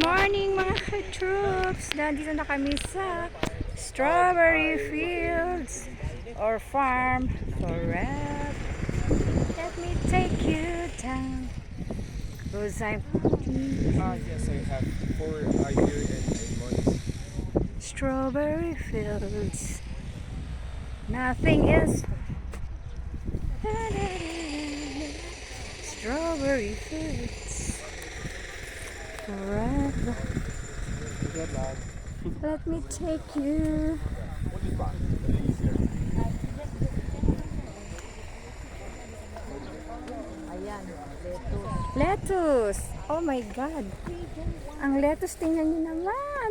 morning mga ka-troops! Nandito na kami sa strawberry fields or farm forever. Let me take you down. Because I'm Yes, I have 4 year and 9 months. strawberry fields. Nothing is strawberry fields forever. Good luck. Let me take you. Ayan, Lettuce. Oh my God. Ang lettuce, tingnan niyo naman.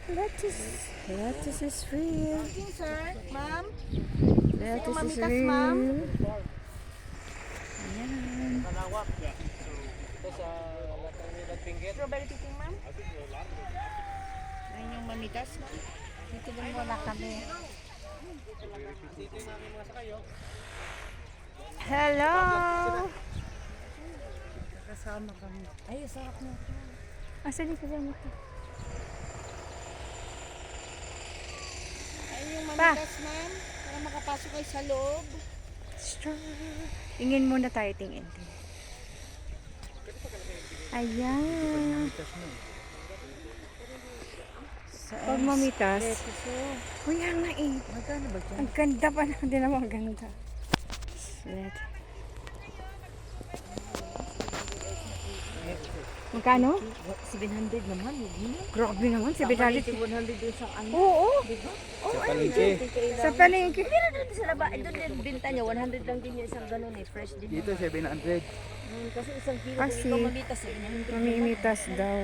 Lettuce. Lettuce is real. sir, ma'am. Lettuce is Mamitas, real. ma'am. Ayan. Strawberry picking, ma'am. Ayun yung mamitas, ma'am. Dito lang muna kami. Hello. Kasama kami. Ay, sarap na ito. Asan yung kasama ko? Ayun yung mamitas, ma'am. Para makapasok kayo sa loob. Strawberry. Tingin muna tayo, tingin. Ayan. Pag mamitas. Uy, yan nga eh. Magkano ba dyan? Ang ganda pa na. Hindi naman ganda. Let. Magkano? 700 naman, hindi. Grabe naman, 700. 100 din sa ano. Oo. Sa palengke. Sa palengke. Pero dito sa laba, doon din binta niya, 100 lang din yung isang ganun eh, fresh din. Dito 700. Kasi isang kilo, Kasi, kung ikaw mamitas eh, 900 mamimitas daw.